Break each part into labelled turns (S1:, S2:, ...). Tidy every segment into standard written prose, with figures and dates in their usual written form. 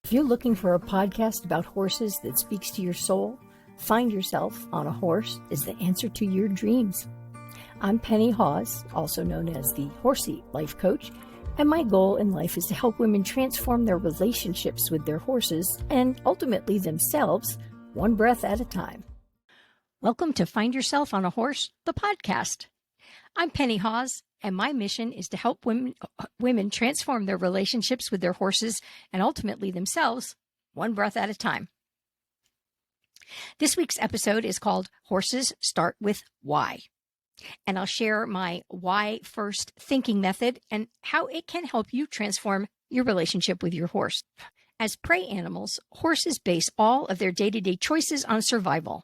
S1: If you're looking for a podcast about horses that speaks to your soul, Find Yourself on a Horse is the answer to your dreams. I'm Penny Hawes, also known as the Horsey Life Coach, and my goal in life is to help women transform their relationships with their horses and ultimately themselves, one breath at a time. Welcome to Find Yourself on a Horse, the podcast. I'm Penny Hawes, and my mission is to help women transform their relationships with their horses and ultimately themselves, one breath at a time. This week's episode is called Horses Start with Why, and I'll share my why first thinking method and how it can help you transform your relationship with your horse. As prey animals, horses base all of their day-to-day choices on survival.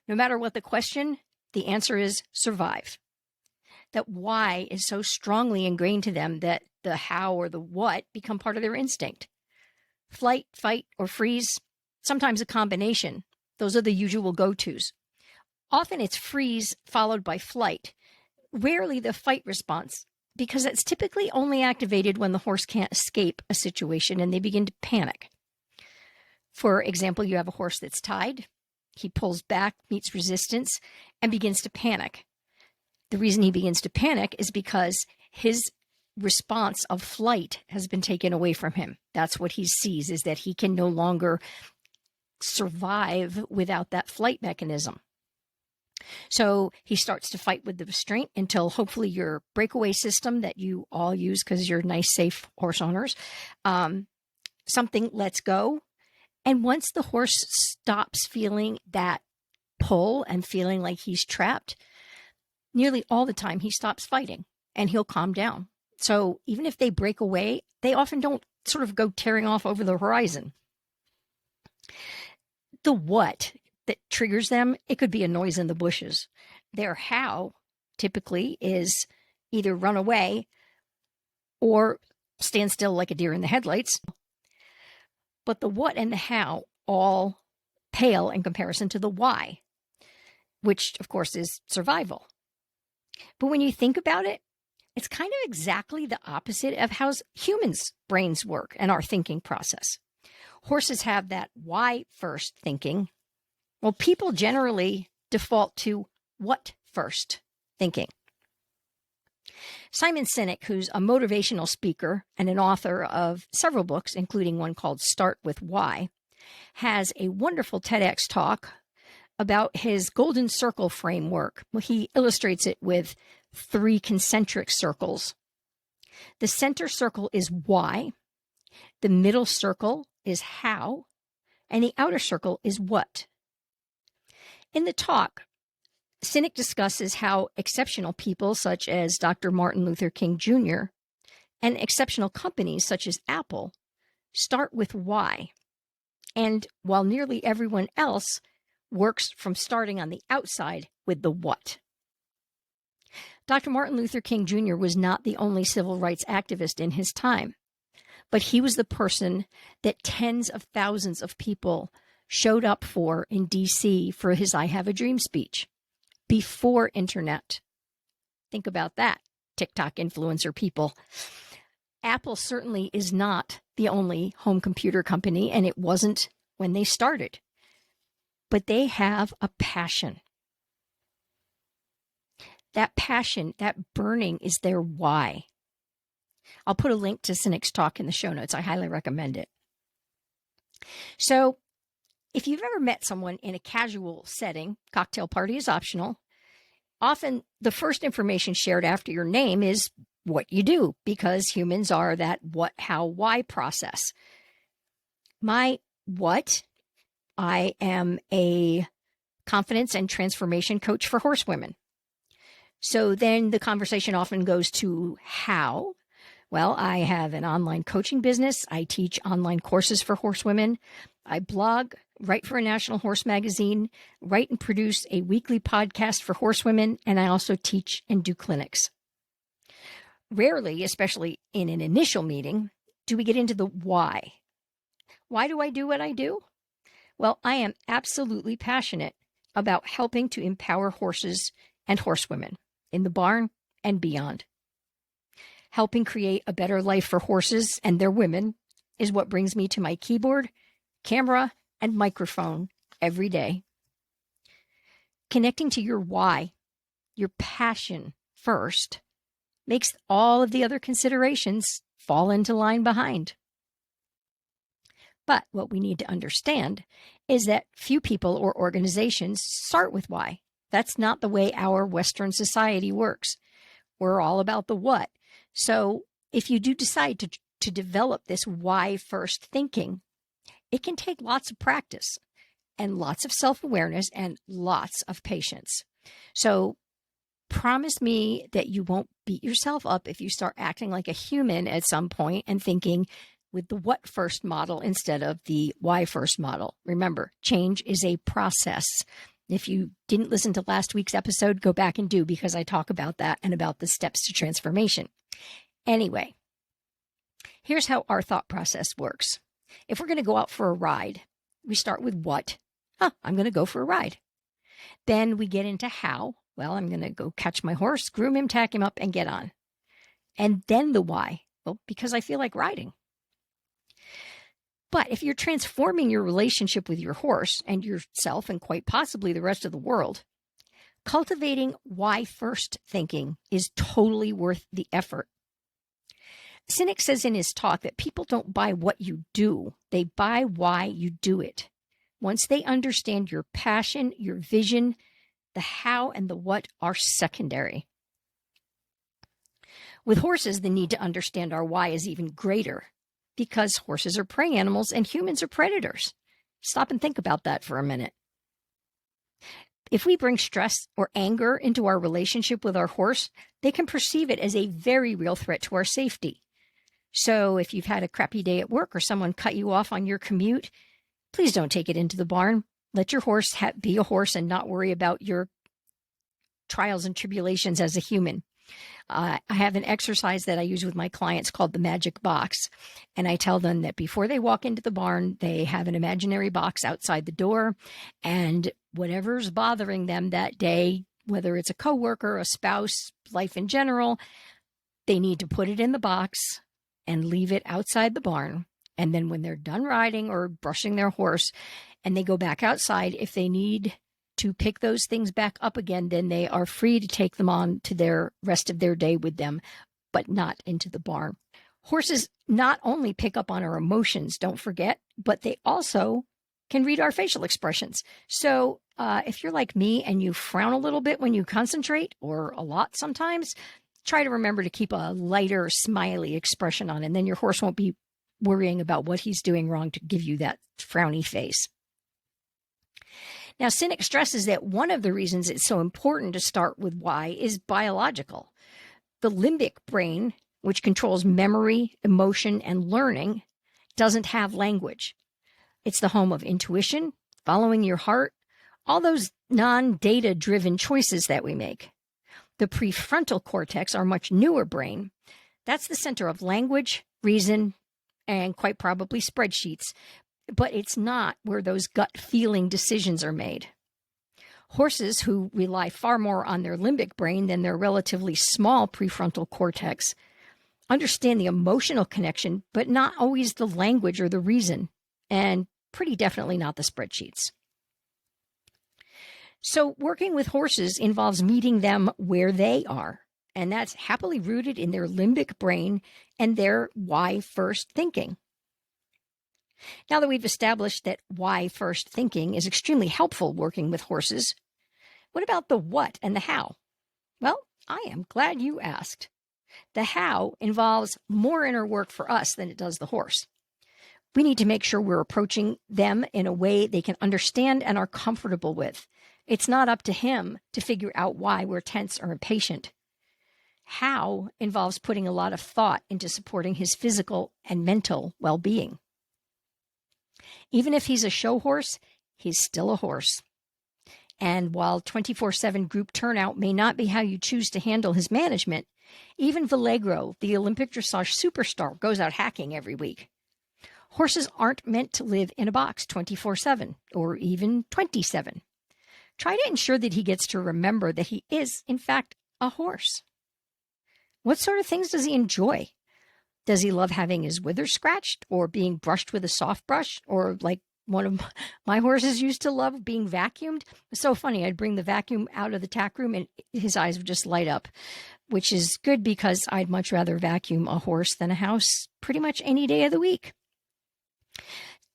S1: No matter what the question, the answer is survive. That why is so strongly ingrained to them that the how or the what become part of their instinct. Flight, fight, or freeze, sometimes a combination. Those are the usual go-tos. Often it's freeze followed by flight, rarely the fight response, because that's typically only activated when the horse can't escape a situation and they begin to panic. For example, you have a horse that's tied. He pulls back, meets resistance, and begins to panic. The reason he begins to panic is because his response of flight has been taken away from him. That's what he sees, is that he can no longer survive without that flight mechanism. So he starts to fight with the restraint until hopefully your breakaway system that you all use because you're nice, safe horse owners, something lets go. And once the horse stops feeling that pull and feeling like he's trapped, nearly all the time he stops fighting and he'll calm down. So even if they break away, they often don't sort of go tearing off over the horizon. The what that triggers them, it could be a noise in the bushes. Their how typically is either run away or stand still like a deer in the headlights. But the what and the how all pale in comparison to the why, which of course is survival. But when you think about it, it's kind of exactly the opposite of how humans' brains work and our thinking process. Horses have that why first thinking. Well, people generally default to what first thinking. Simon Sinek, who's a motivational speaker and an author of several books, including one called Start with Why, has a wonderful Tedx Talk about his golden circle framework. Well, he illustrates it with 3 concentric circles. The center circle is why, the middle circle is how, and the outer circle is what. In the talk, Sinek discusses how exceptional people such as Dr. Martin Luther King Jr. and exceptional companies such as Apple start with why. And while nearly everyone else works from starting on the outside with the what. Dr. Martin Luther King Jr. was not the only civil rights activist in his time, but he was the person that tens of thousands of people showed up for in D.C. for his I Have a Dream speech before internet. Think about that, TikTok influencer people. Apple certainly is not the only home computer company, and it wasn't when they started. But they have a passion. That passion, that burning is their why. I'll put a link to Sinek's talk in the show notes. I highly recommend it. So if you've ever met someone in a casual setting, cocktail party is optional. Often the first information shared after your name is what you do, because humans are that what, how, why process. My what? I am a confidence and transformation coach for horsewomen. So then the conversation often goes to how. Well, I have an online coaching business. I teach online courses for horsewomen. I blog, write for a national horse magazine, write and produce a weekly podcast for horsewomen, and I also teach and do clinics. Rarely, especially in an initial meeting, do we get into the why. Why do I do what I do? Well, I am absolutely passionate about helping to empower horses and horsewomen in the barn and beyond. Helping create a better life for horses and their women is what brings me to my keyboard, camera, and microphone every day. Connecting to your why, your passion first, makes all of the other considerations fall into line behind. But what we need to understand is that few people or organizations start with why. That's not the way our Western society works. We're all about the what. So if you do decide to develop this why first thinking, it can take lots of practice and lots of self-awareness and lots of patience. So promise me that you won't beat yourself up if you start acting like a human at some point and thinking with the what first model instead of the why first model. Remember, change is a process. If you didn't listen to last week's episode, go back and do, because I talk about that and about the steps to transformation. Anyway, here's how our thought process works. If we're going to go out for a ride, we start with what? I'm going to go for a ride. Then we get into how. Well, I'm going to go catch my horse, groom him, tack him up, and get on. And then the why. Well, because I feel like riding. But if you're transforming your relationship with your horse and yourself and quite possibly the rest of the world, cultivating why first thinking is totally worth the effort. Sinek says in his talk that people don't buy what you do, they buy why you do it. Once they understand your passion, your vision, the how and the what are secondary. With horses, the need to understand our why is even greater, because horses are prey animals and humans are predators. Stop and think about that for a minute. If we bring stress or anger into our relationship with our horse, they can perceive it as a very real threat to our safety. So if you've had a crappy day at work or someone cut you off on your commute, please don't take it into the barn. Let your horse be a horse and not worry about your trials and tribulations as a human. I have an exercise that I use with my clients called the magic box. And I tell them that before they walk into the barn, they have an imaginary box outside the door. And whatever's bothering them that day, whether it's a coworker, a spouse, life in general, they need to put it in the box and leave it outside the barn. And then when they're done riding or brushing their horse and they go back outside, if they need to pick those things back up again, then they are free to take them on to their rest of their day with them, but not into the barn. Horses not only pick up on our emotions, don't forget, but they also can read our facial expressions. So if you're like me and you frown a little bit when you concentrate, or a lot sometimes, try to remember to keep a lighter, smiley expression on, and then your horse won't be worrying about what he's doing wrong to give you that frowny face. Now, Sinek stresses that one of the reasons it's so important to start with why is biological. The limbic brain, which controls memory, emotion, and learning, doesn't have language. It's the home of intuition, following your heart, all those non-data driven choices that we make. The prefrontal cortex, our much newer brain, that's the center of language, reason, and quite probably spreadsheets. But it's not where those gut feeling decisions are made. Horses, who rely far more on their limbic brain than their relatively small prefrontal cortex, understand the emotional connection, but not always the language or the reason, and pretty definitely not the spreadsheets. So working with horses involves meeting them where they are, and that's happily rooted in their limbic brain and their why first thinking. Now that we've established that why first thinking is extremely helpful working with horses, what about the what and the how? Well, I am glad you asked. The how involves more inner work for us than it does the horse. We need to make sure we're approaching them in a way they can understand and are comfortable with. It's not up to him to figure out why we're tense or impatient. How involves putting a lot of thought into supporting his physical and mental well-being. Even if he's a show horse, he's still a horse. And while 24/7 group turnout may not be how you choose to handle his management, even Vallegro, the Olympic dressage superstar, goes out hacking every week. Horses aren't meant to live in a box 24/7 or even 27. Try to ensure that he gets to remember that he is, in fact, a horse. What sort of things does he enjoy? Does he love having his withers scratched or being brushed with a soft brush, or like one of my horses used to love being vacuumed? It's so funny. I'd bring the vacuum out of the tack room and his eyes would just light up, which is good because I'd much rather vacuum a horse than a house pretty much any day of the week.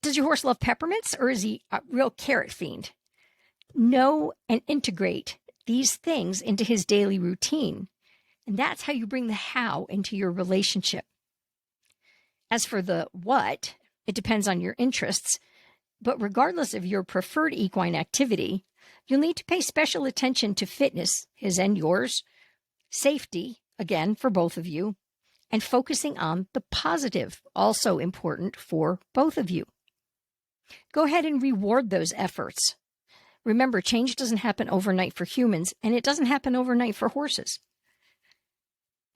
S1: Does your horse love peppermints, or is he a real carrot fiend? Know and integrate these things into his daily routine. And that's how you bring the how into your relationship. As for the what, it depends on your interests. But regardless of your preferred equine activity, you'll need to pay special attention to fitness, his and yours, safety, again, for both of you, and focusing on the positive, also important for both of you. Go ahead and reward those efforts. Remember, change doesn't happen overnight for humans, and it doesn't happen overnight for horses.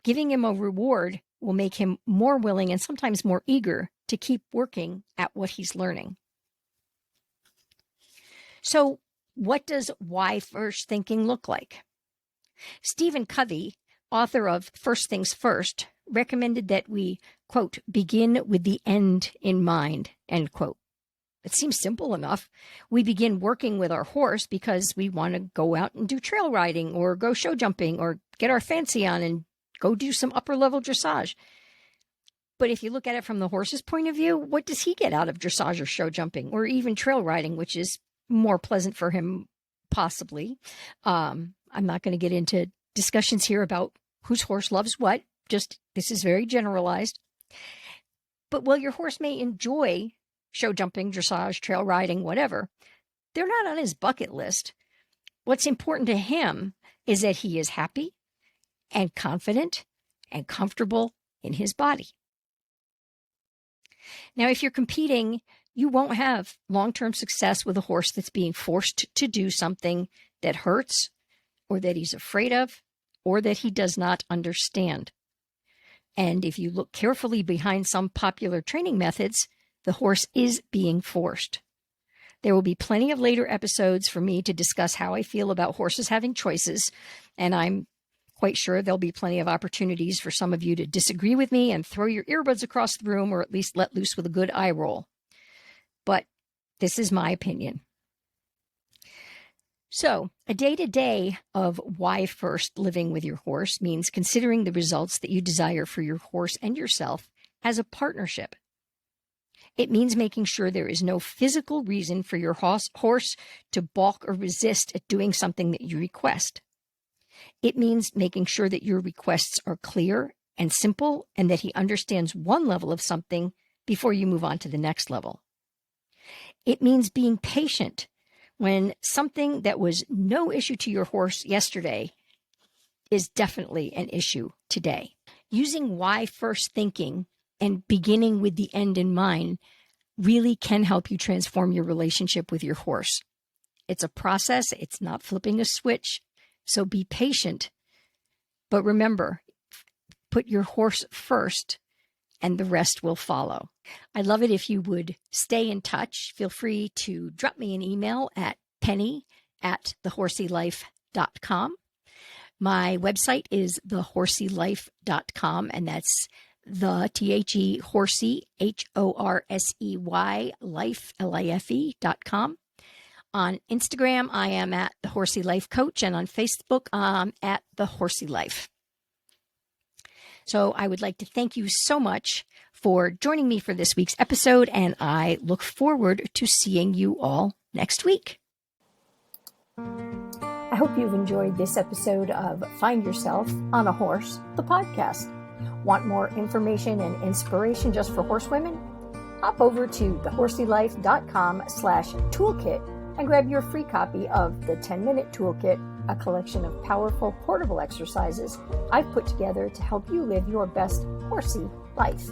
S1: Giving him a reward will make him more willing and sometimes more eager to keep working at what he's learning. So, what does why first thinking look like? Stephen Covey, author of First Things First, recommended that we, quote, begin with the end in mind, end quote. It seems simple enough. We begin working with our horse because we want to go out and do trail riding or go show jumping or get our fancy on and go do some upper level dressage. But if you look at it from the horse's point of view, what does he get out of dressage or show jumping or even trail riding, which is more pleasant for him, possibly? I'm not going to get into discussions here about whose horse loves what. Just this is very generalized. But while your horse may enjoy show jumping, dressage, trail riding, whatever, they're not on his bucket list. What's important to him is that he is happy and confident and comfortable in his body. Now, if you're competing, you won't have long-term success with a horse that's being forced to do something that hurts or that he's afraid of or that he does not understand. And if you look carefully behind some popular training methods, the horse is being forced. There will be plenty of later episodes for me to discuss how I feel about horses having choices, and I'm quite sure there'll be plenty of opportunities for some of you to disagree with me and throw your earbuds across the room or at least let loose with a good eye roll. But this is my opinion. So, a day-to-day of why first living with your horse means considering the results that you desire for your horse and yourself as a partnership. It means making sure there is no physical reason for your horse to balk or resist at doing something that you request. It means making sure that your requests are clear and simple and that he understands one level of something before you move on to the next level. It means being patient when something that was no issue to your horse yesterday is definitely an issue today. Using why first thinking and beginning with the end in mind really can help you transform your relationship with your horse. It's a process. It's not flipping a switch. So be patient. But remember, put your horse first and the rest will follow. I'd love it if you would stay in touch. Feel free to drop me an email at penny@thehorseylife.com. My website is thehorseylife.com, and that's the THE Horsey, HORSEY, life, LIFE.com. On Instagram, I am at the Horsey Life Coach, and on Facebook, I'm at the Horsey Life. So I would like to thank you so much for joining me for this week's episode, and I look forward to seeing you all next week. I hope you've enjoyed this episode of Find Yourself on a Horse, the podcast. Want more information and inspiration just for horsewomen? Hop over to thehorseylife.com/toolkit and grab your free copy of the 10-Minute Toolkit, a collection of powerful portable exercises I've put together to help you live your best horsey life.